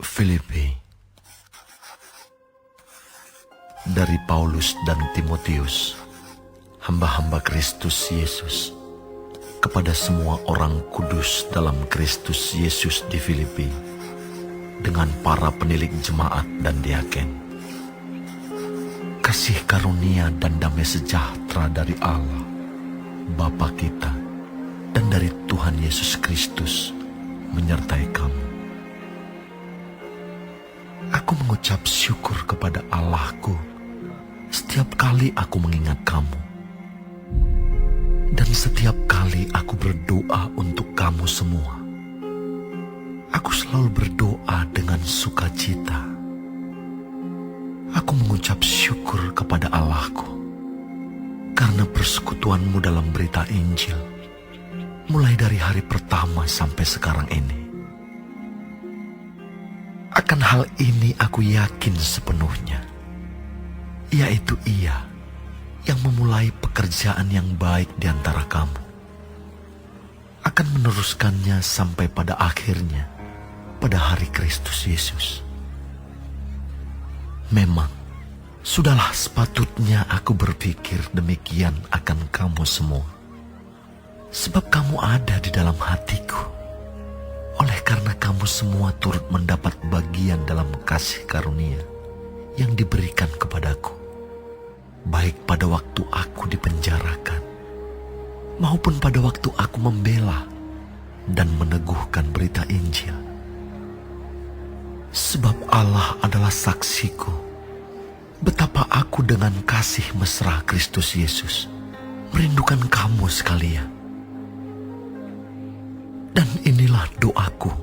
Filipi. Dari Paulus dan Timotius, hamba-hamba Kristus Yesus, kepada semua orang kudus dalam Kristus Yesus di Filipi, dengan para penilik jemaat dan diaken. Kasih karunia dan damai sejahtera dari Allah, Bapa kita, dan dari Tuhan Yesus Kristus menyertai kamu. Aku mengucap syukur kepada Allahku setiap kali aku mengingat kamu. Dan setiap kali aku berdoa untuk kamu semua, aku selalu berdoa dengan sukacita. Aku mengucap syukur kepada Allahku karena persekutuanmu dalam berita Injil, mulai dari hari pertama sampai sekarang ini. Akan hal ini aku yakin sepenuhnya, yaitu Ia yang memulai pekerjaan yang baik di antara kamu akan meneruskannya sampai pada akhirnya pada hari Kristus Yesus. Memang sudahlah sepatutnya aku berpikir demikian akan kamu semua, sebab kamu ada di dalam hatiku. Oleh karena kamu semua turut mendapat bagian dalam kasih karunia yang diberikan kepadaku, baik pada waktu aku dipenjarakan, maupun pada waktu aku membela dan meneguhkan berita Injil. Sebab Allah adalah saksiku, betapa aku dengan kasih mesra Kristus Yesus merindukan kamu sekalian. Dan inilah doaku,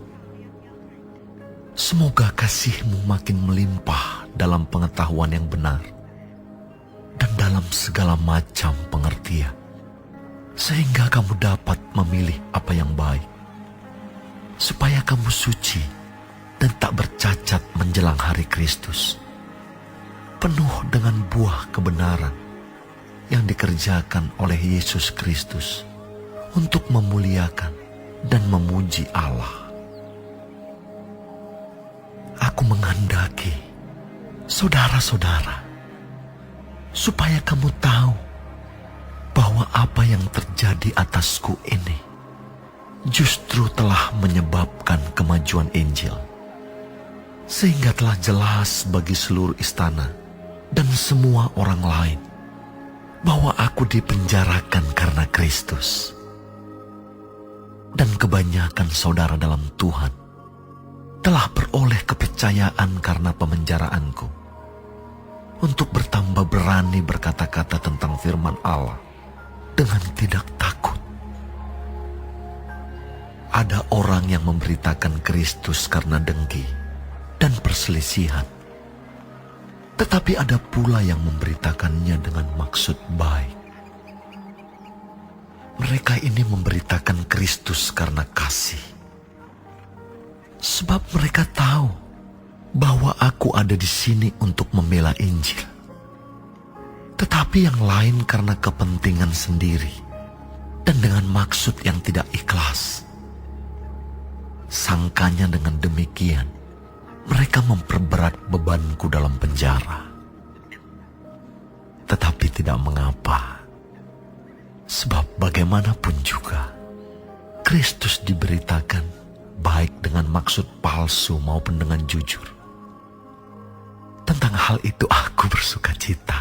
semoga kasihmu makin melimpah dalam pengetahuan yang benar dan dalam segala macam pengertian, sehingga kamu dapat memilih apa yang baik, supaya kamu suci dan tak bercacat menjelang hari Kristus, penuh dengan buah kebenaran yang dikerjakan oleh Yesus Kristus untuk memuliakan dan memuji Allah. Aku menghendaki, saudara-saudara, supaya kamu tahu bahwa apa yang terjadi atasku ini justru telah menyebabkan kemajuan Injil, sehingga telah jelas bagi seluruh istana dan semua orang lain bahwa aku dipenjarakan karena Kristus. Dan kebanyakan saudara dalam Tuhan telah beroleh kepercayaan karena pemenjaraanku, untuk bertambah berani berkata-kata tentang firman Allah dengan tidak takut. Ada orang yang memberitakan Kristus karena dengki dan perselisihan, tetapi ada pula yang memberitakannya dengan maksud baik. Mereka ini memberitakan Kristus karena kasih, sebab mereka tahu bahwa aku ada di sini untuk membela Injil. Tetapi yang lain karena kepentingan sendiri dan dengan maksud yang tidak ikhlas. Sangkanya dengan demikian, mereka memperberat bebanku dalam penjara. Tetapi tidak mengapa, sebab bagaimanapun juga Kristus diberitakan baik dengan maksud palsu maupun dengan jujur. Tentang hal itu aku bersukacita,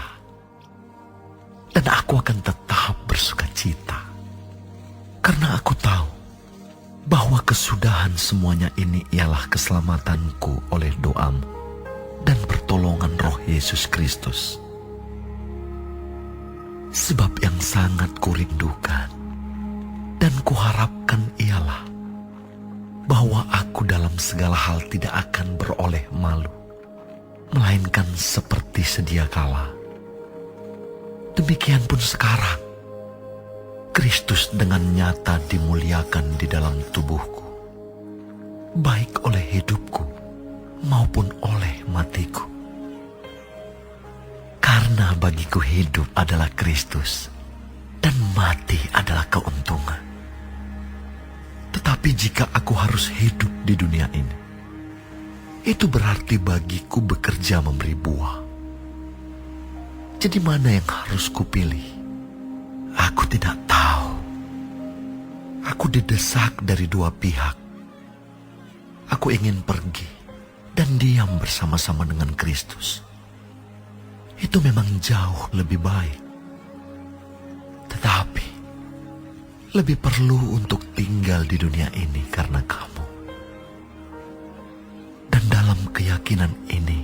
dan aku akan tetap bersukacita, karena aku tahu bahwa kesudahan semuanya ini ialah keselamatanku oleh doamu dan pertolongan Roh Yesus Kristus. Sebab yang sangat kurindukan dan kuharapkan ialah bahwa aku dalam segala hal tidak akan beroleh malu, melainkan seperti sedia kala. Demikian pun sekarang, Kristus dengan nyata dimuliakan di dalam tubuhku, baik oleh hidupku maupun oleh matiku. Karena bagiku hidup adalah Kristus dan mati adalah keuntungan. Tetapi jika aku harus hidup di dunia ini, itu berarti bagiku bekerja memberi buah. Jadi mana yang harus kupilih? Aku tidak tahu. Aku didesak dari dua pihak. Aku ingin pergi dan diam bersama-sama dengan Kristus. Itu memang jauh lebih baik. Tetapi lebih perlu untuk tinggal di dunia ini karena kamu. Dan dalam keyakinan ini,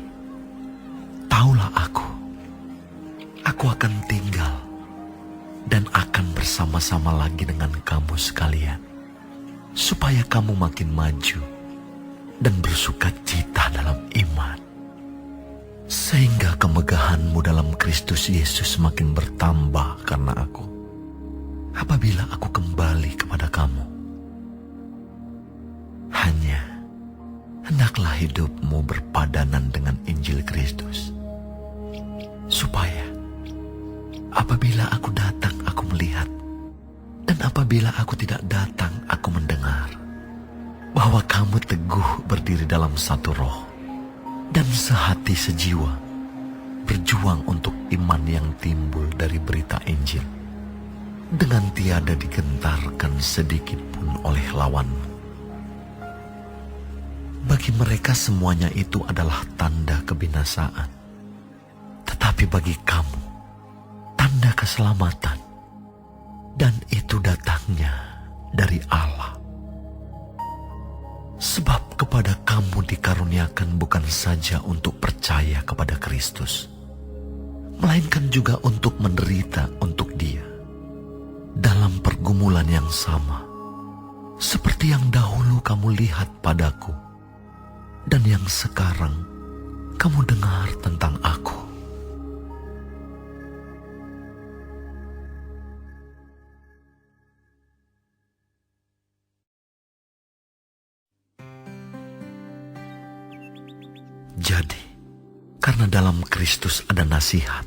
taulah aku akan tinggal dan akan bersama-sama lagi dengan kamu sekalian, supaya kamu makin maju dan bersuka cita dalam iman, sehingga kemegahanmu dalam Kristus Yesus makin bertambah karena aku, apabila aku kembali kepada kamu. Hanya hendaklah hidupmu berpadanan dengan Injil Kristus, supaya apabila aku datang aku melihat, dan apabila aku tidak datang aku mendengar, bahwa kamu teguh berdiri dalam satu roh, dan sehati sejiwa, berjuang untuk iman yang timbul dari berita Injil, dengan tiada digentarkan sedikit pun oleh lawanmu. Bagi mereka semuanya itu adalah tanda kebinasaan, tetapi bagi kamu tanda keselamatan, dan itu datangnya dari Allah. Sebab kepada kamu dikaruniakan bukan saja untuk percaya kepada Kristus, melainkan juga untuk menderita untuk Dia dalam pergumulan yang sama, seperti yang dahulu kamu lihat padaku, dan yang sekarang kamu dengar tentang aku. Jadi, karena dalam Kristus ada nasihat,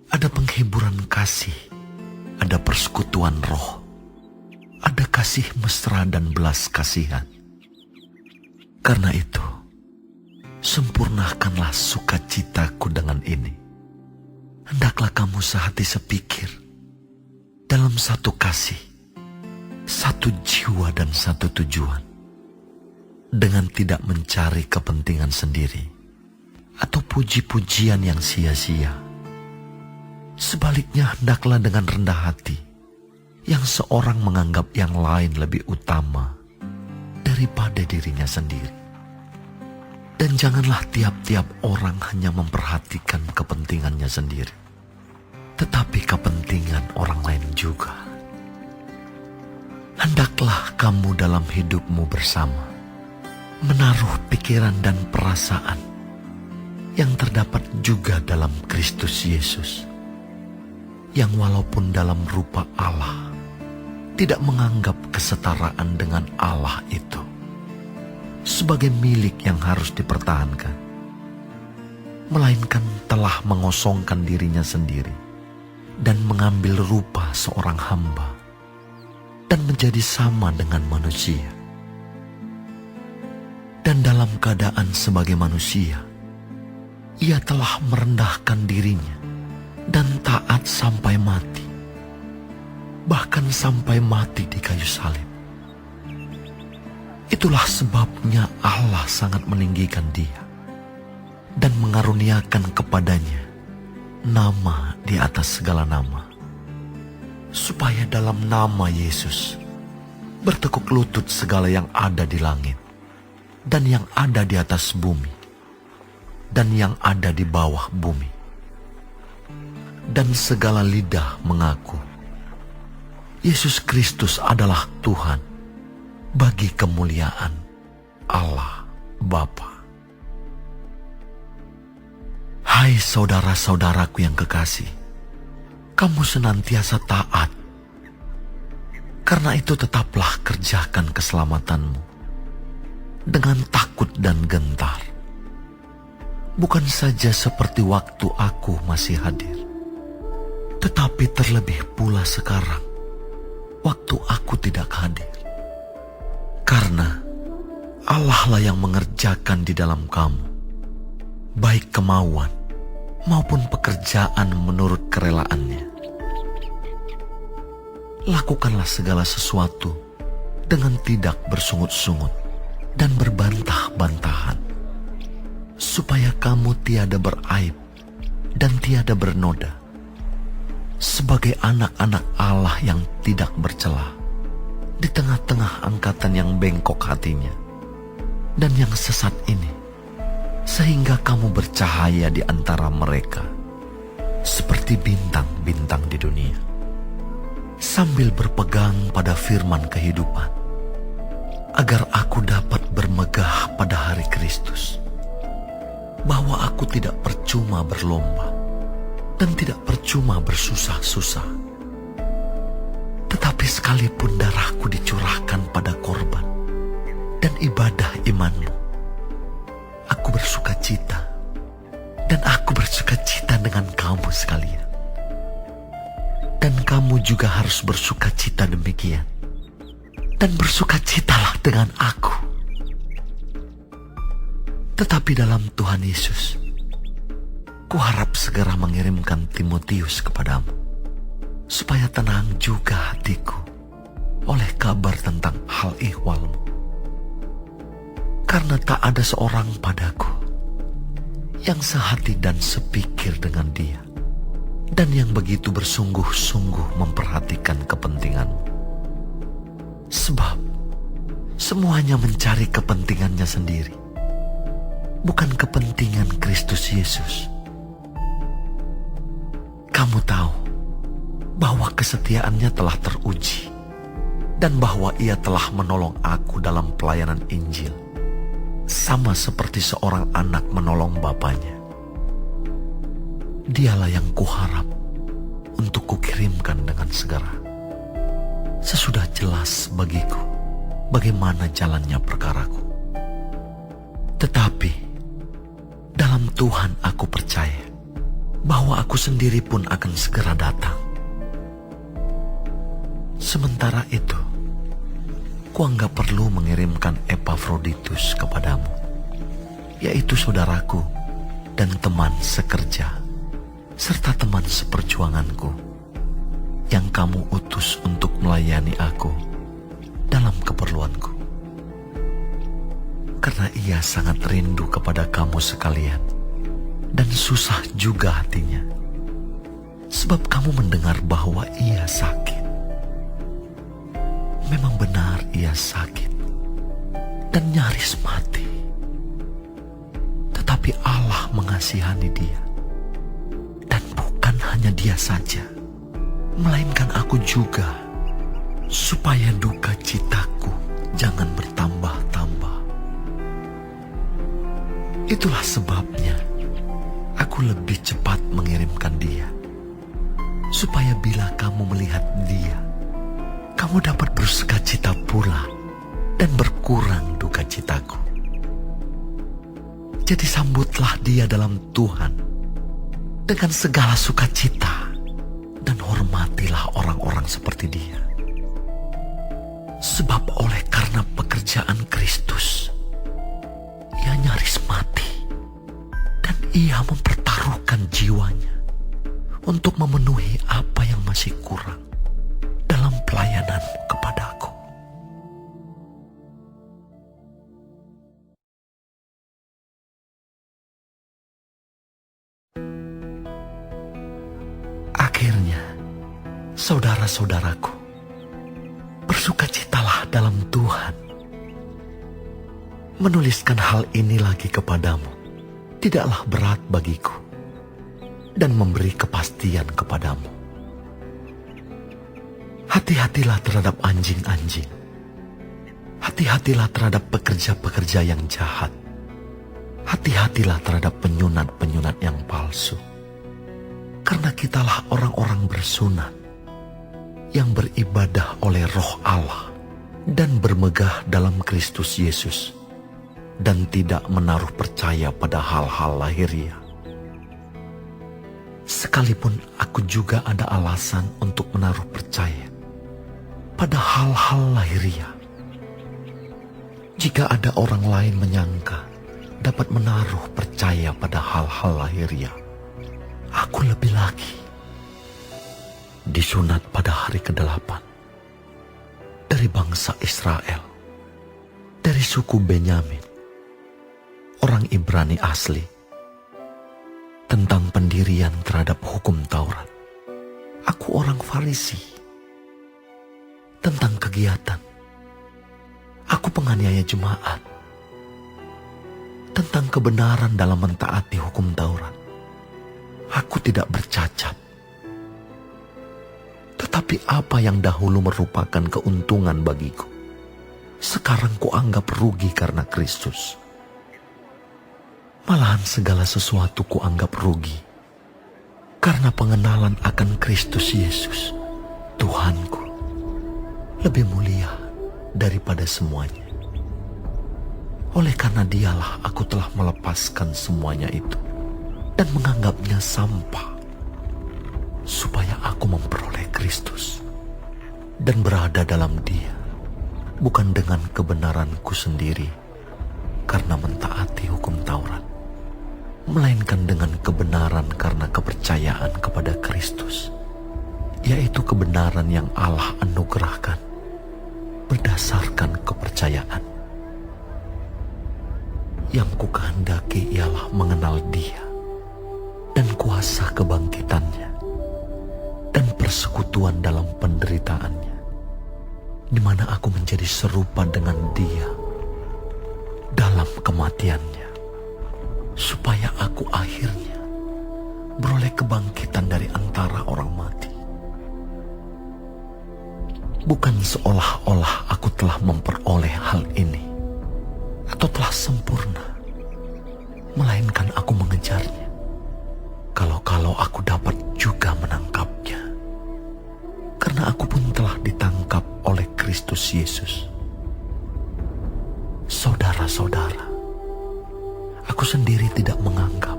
ada penghiburan kasih, ada persekutuan roh, ada kasih mesra dan belas kasihan. Karena itu, sempurnakanlah sukacitaku dengan ini. Hendaklah kamu sehati sepikir, dalam satu kasih, satu jiwa dan satu tujuan, dengan tidak mencari kepentingan sendiri atau puji-pujian yang sia-sia. Sebaliknya hendaklah dengan rendah hati, yang seorang menganggap yang lain lebih utama daripada dirinya sendiri. Dan janganlah tiap-tiap orang hanya memperhatikan kepentingannya sendiri, tetapi kepentingan orang lain juga. Hendaklah kamu dalam hidupmu bersama menaruh pikiran dan perasaan yang terdapat juga dalam Kristus Yesus, yang walaupun dalam rupa Allah tidak menganggap kesetaraan dengan Allah itu sebagai milik yang harus dipertahankan, melainkan telah mengosongkan dirinya sendiri dan mengambil rupa seorang hamba dan menjadi sama dengan manusia. Dan dalam keadaan sebagai manusia, ia telah merendahkan dirinya dan taat sampai mati, bahkan sampai mati di kayu salib. Itulah sebabnya Allah sangat meninggikan dia dan mengaruniakan kepadanya nama di atas segala nama, supaya dalam nama Yesus bertekuk lutut segala yang ada di langit dan yang ada di atas bumi dan yang ada di bawah bumi, dan segala lidah mengaku Yesus Kristus adalah Tuhan, bagi kemuliaan Allah Bapa. Hai saudara-saudaraku yang kekasih, kamu senantiasa taat. Karena itu tetaplah kerjakan keselamatanmu dengan takut dan gentar, bukan saja seperti waktu aku masih hadir, tetapi terlebih pula sekarang, waktu aku tidak hadir. Karena Allah lah yang mengerjakan di dalam kamu, baik kemauan maupun pekerjaan menurut kerelaannya. Lakukanlah segala sesuatu dengan tidak bersungut-sungut dan berbantah-bantahan, supaya kamu tiada beraib dan tiada bernoda, sebagai anak-anak Allah yang tidak bercela di tengah-tengah angkatan yang bengkok hatinya dan yang sesat ini, sehingga kamu bercahaya di antara mereka seperti bintang-bintang di dunia, sambil berpegang pada firman kehidupan, agar aku dapat bermegah pada hari Kristus, bahwa aku tidak percuma berlomba dan tidak percuma bersusah-susah. Tetapi sekalipun darahku dicurahkan pada korban dan ibadah imanmu, aku bersuka cita, dan aku bersuka cita dengan kamu sekalian. Dan kamu juga harus bersuka cita demikian, dan bersuka citalah dengan aku. Tetapi dalam Tuhan Yesus, kuharap segera mengirimkan Timotius kepadamu, supaya tenang juga hatiku oleh kabar tentang hal ihwalmu. Karena tak ada seorang padaku yang sehati dan sepikir dengan dia, dan yang begitu bersungguh-sungguh memperhatikan kepentinganmu. Sebab semuanya mencari kepentingannya sendiri, bukan kepentingan Kristus Yesus. Kamu tahu bahwa kesetiaannya telah teruji, dan bahwa ia telah menolong aku dalam pelayanan Injil, sama seperti seorang anak menolong bapanya. Dialah yang kuharap untuk kukirimkan dengan segera, sesudah jelas bagiku bagaimana jalannya perkaraku. Tetapi dalam Tuhan aku percaya bahwa aku sendiri pun akan segera datang. Sementara itu, kuanggap perlu mengirimkan Epafroditus kepadamu, yaitu saudaraku dan teman sekerja, serta teman seperjuanganku, yang kamu utus untuk melayani aku dalam keperluanku. Karena ia sangat rindu kepada kamu sekalian, dan susah juga hatinya, sebab kamu mendengar bahwa ia sakit. Memang benar ia sakit dan nyaris mati. Tetapi Allah mengasihani dia. Dan bukan hanya dia saja, melainkan aku juga, supaya duka citaku jangan bertambah-tambah. Itulah sebabnya aku lebih cepat mengirimkan dia, supaya bila kamu melihat dia, kamu dapat bersuka cita pula dan berkurang duka citaku. Jadi sambutlah dia dalam Tuhan dengan segala sukacita, dan hormatilah orang-orang seperti dia. Sebab oleh karena pekerjaan Kristus, ia nyaris mati, dan ia mempertaruhkan jiwanya untuk memenuhi apa yang masih kurang dalam pelayananmu kepadaku. Akhirnya, saudara-saudaraku, bersukacitalah dalam Tuhan. Menuliskan hal ini lagi kepadamu tidaklah berat bagiku, dan memberi kepastian kepadamu. Hati-hatilah terhadap anjing-anjing. Hati-hatilah terhadap pekerja-pekerja yang jahat. Hati-hatilah terhadap penyunat-penyunat yang palsu. Karena kitalah orang-orang bersunat, yang beribadah oleh Roh Allah dan bermegah dalam Kristus Yesus, dan tidak menaruh percaya pada hal-hal lahiriah. Sekalipun aku juga ada alasan untuk menaruh percaya pada hal-hal lahiriah, Jika ada orang lain menyangka dapat menaruh percaya pada hal-hal lahiriah, aku lebih lagi. Disunat pada hari ke-8 dari bangsa Israel, dari suku Benyamin, orang Ibrani asli. Tentang pendirian terhadap hukum Taurat, aku orang Farisi. Tentang kegiatan, aku penganiaya jemaat. Tentang kebenaran dalam mentaati hukum Taurat, aku tidak bercacat. Tetapi apa yang dahulu merupakan keuntungan bagiku, sekarang kuanggap rugi karena Kristus. Malahan segala sesuatu kuanggap rugi karena pengenalan akan Kristus Yesus, Tuhanku, lebih mulia daripada semuanya. Oleh karena dialah aku telah melepaskan semuanya itu dan menganggapnya sampah, supaya aku memperoleh Kristus dan berada dalam Dia, bukan dengan kebenaranku sendiri karena mentaati hukum Taurat, melainkan dengan kebenaran karena kepercayaan kepada Kristus, yaitu kebenaran yang Allah anugerahkan berdasarkan kepercayaan. Yang kukehendaki ialah mengenal Dia dan kuasa kebangkitannya dan persekutuan dalam penderitaannya, di mana aku menjadi serupa dengan Dia dalam kematiannya, supaya aku akhirnya beroleh kebangkitan dari antara orang mati. Bukan seolah-olah aku telah memperoleh hal ini atau telah sempurna, melainkan aku mengejarnya, kalau-kalau aku dapat juga menangkapnya, karena aku pun telah ditangkap oleh Kristus Yesus. Saudara-saudara, aku sendiri tidak menganggap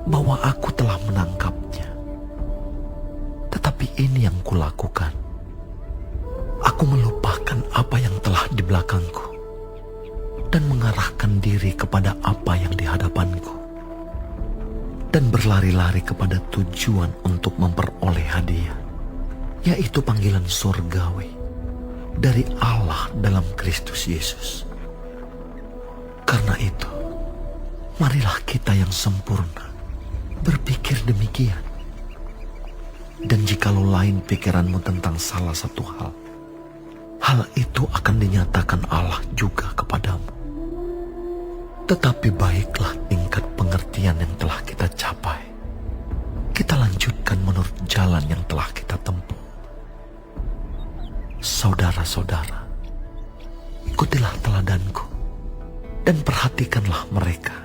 bahwa aku telah menangkapnya, tetapi ini yang kulakukan. Aku melupakan apa yang telah di belakangku dan mengarahkan diri kepada apa yang di hadapanku, dan berlari-lari kepada tujuan untuk memperoleh hadiah, yaitu panggilan surgawi dari Allah dalam Kristus Yesus. Karena itu, marilah kita yang sempurna berpikir demikian. Dan jikalau lain pikiranmu tentang salah satu hal itu akan dinyatakan Allah juga kepadamu. Tetapi baiklah tingkat pengertian yang telah kita capai, kita lanjutkan menurut jalan yang telah kita tempuh. Saudara-saudara, ikutilah teladanku dan perhatikanlah mereka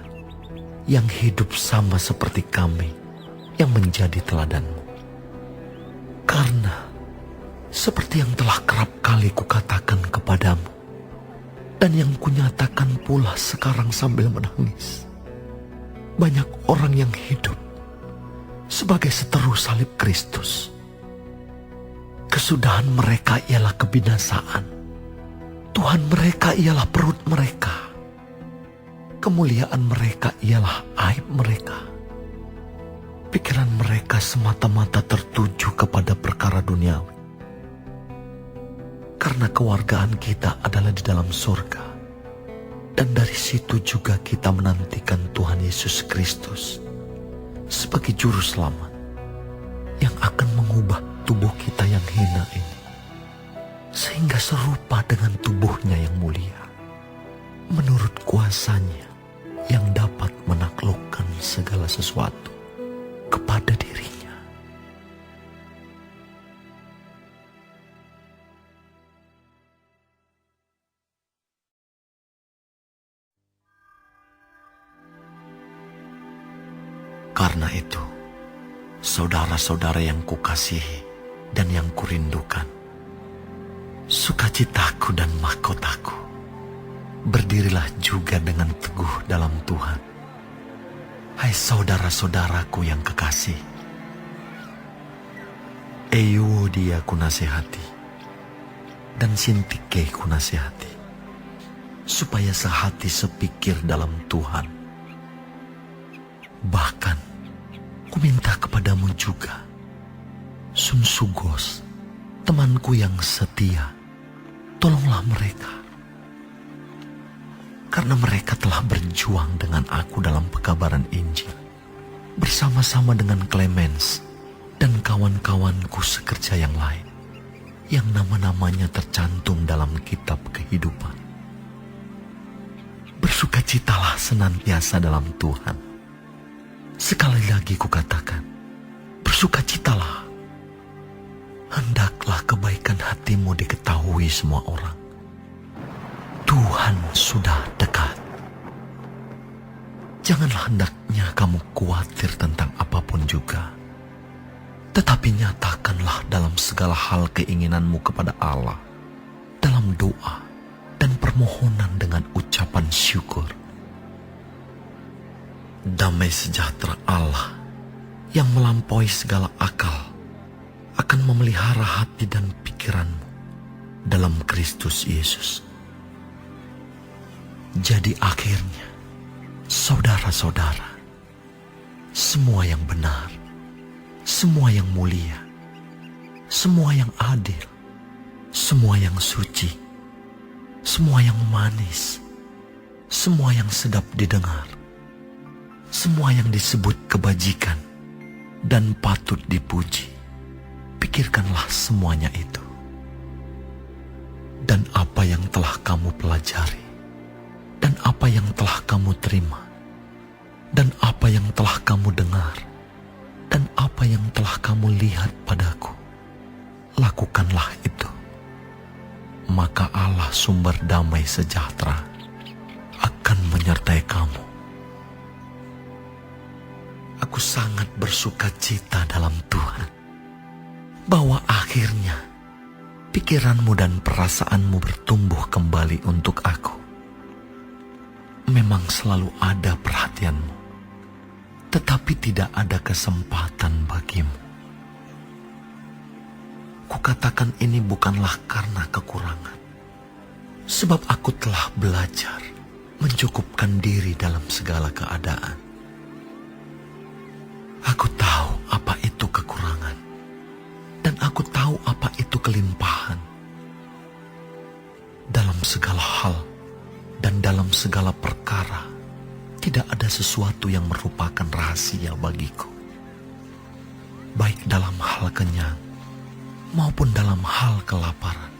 yang hidup sama seperti kami yang menjadi teladanmu. Karena seperti yang telah kerap kali kukatakan kepadamu, dan yang kunyatakan pula sekarang sambil menangis, banyak orang yang hidup sebagai seteru salib Kristus. Kesudahan mereka ialah kebinasaan. Tuhan mereka ialah perut mereka. Kemuliaan mereka ialah aib mereka. Pikiran mereka semata-mata tertuju kepada perkara duniawi. Karena kewargaan kita adalah di dalam surga, dan dari situ juga kita menantikan Tuhan Yesus Kristus sebagai juru selamat yang akan mengubah tubuh kita yang hina ini, sehingga serupa dengan tubuhnya yang mulia, menurut kuasanya yang dapat menaklukkan segala sesuatu kepada dirinya. Karena itu, saudara-saudara yang kukasihi dan yang kurindukan, sukacitaku dan mahkotaku, berdirilah juga dengan teguh dalam Tuhan. Hai saudara-saudaraku yang kekasih, Euodia kunasihati dan Sintike kunasihati, supaya sehati sepikir dalam Tuhan. Bahkan, ku minta kepadamu juga, Sun Sugos, temanku yang setia, tolonglah mereka. Karena mereka telah berjuang dengan aku dalam pekabaran Injil, bersama-sama dengan Clemens dan kawan-kawanku sekerja yang lain, yang nama-namanya tercantum dalam kitab kehidupan. Bersukacitalah senantiasa dalam Tuhan. Sekali lagi kukatakan, bersukacitalah. Hendaklah kebaikan hatimu diketahui semua orang. Tuhan sudah dekat. Janganlah hendaknya kamu khawatir tentang apapun juga. Tetapi nyatakanlah dalam segala hal keinginanmu kepada Allah, dalam doa dan permohonan dengan ucapan syukur. Damai sejahtera Allah yang melampaui segala akal akan memelihara hati dan pikiranmu dalam Kristus Yesus. Jadi akhirnya, saudara-saudara, semua yang benar, semua yang mulia, semua yang adil, semua yang suci, semua yang manis, semua yang sedap didengar, semua yang disebut kebajikan dan patut dipuji, pikirkanlah semuanya itu. Dan apa yang telah kamu pelajari, dan apa yang telah kamu terima, dan apa yang telah kamu dengar, dan apa yang telah kamu lihat padaku, lakukanlah itu. Maka Allah sumber damai sejahtera akan menyertai kamu. Aku sangat bersuka cita dalam Tuhan, bahwa akhirnya pikiranmu dan perasaanmu bertumbuh kembali untuk aku. Memang selalu ada perhatianmu, tetapi tidak ada kesempatan bagimu. Kukatakan ini bukanlah karena kekurangan, sebab aku telah belajar mencukupkan diri dalam segala keadaan. Aku tahu apa itu kekurangan, dan aku tahu apa itu kelimpahan. Dalam segala hal dan dalam segala perkara, tidak ada sesuatu yang merupakan rahasia bagiku. Baik dalam hal kenyang, maupun dalam hal kelaparan.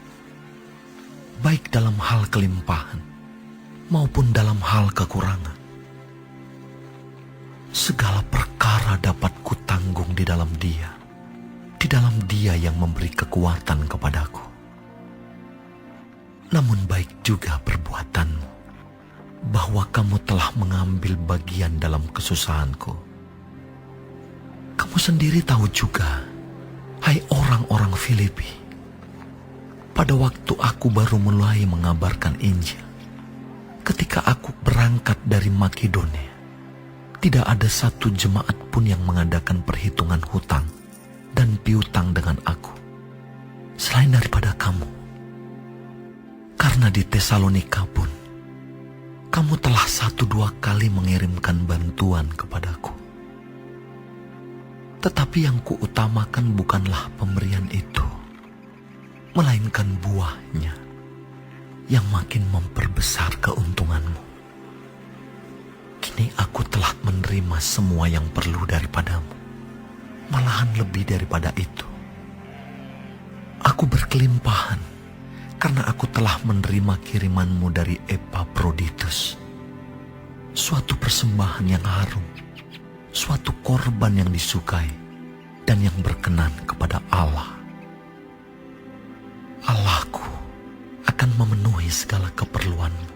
Baik dalam hal kelimpahan, maupun dalam hal kekurangan. Segala perkara dapat kutanggung di dalam Dia, di dalam Dia yang memberi kekuatan kepadaku. Namun baik juga perbuatanmu, bahwa kamu telah mengambil bagian dalam kesusahanku. Kamu sendiri tahu juga, hai orang-orang Filipi, pada waktu aku baru mulai mengabarkan Injil, ketika aku berangkat dari Makedonia, tidak ada satu jemaat pun yang mengadakan perhitungan hutang dan piutang dengan aku, selain daripada kamu. Karena di Tesalonika pun, kamu telah 1-2 kali mengirimkan bantuan kepadaku. Tetapi yang kuutamakan bukanlah pemberian itu, melainkan buahnya yang makin memperbesar keuntunganmu. Kini aku telah menerima semua yang perlu daripadamu, malahan lebih daripada itu. Aku berkelimpahan karena aku telah menerima kirimanmu dari Epaphroditus, suatu persembahan yang harum, suatu korban yang disukai dan yang berkenan kepada Allah. Allahku akan memenuhi segala keperluanmu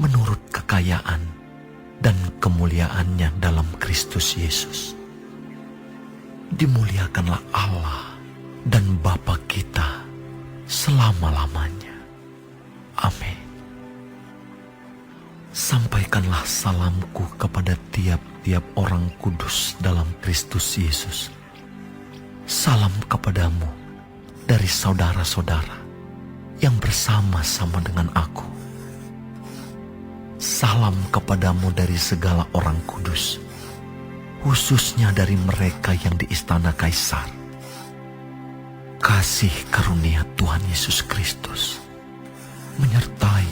menurut kekayaan dan kemuliaannya dalam Kristus Yesus. Dimuliakanlah Allah dan Bapa kita selama-lamanya. Amin. Sampaikanlah salamku kepada tiap-tiap orang kudus dalam Kristus Yesus. Salam kepadamu dari saudara-saudara yang bersama-sama dengan aku Salam kepadamu dari segala orang kudus, khususnya dari mereka yang di istana Kaisar. Kasih karunia Tuhan Yesus Kristus menyertai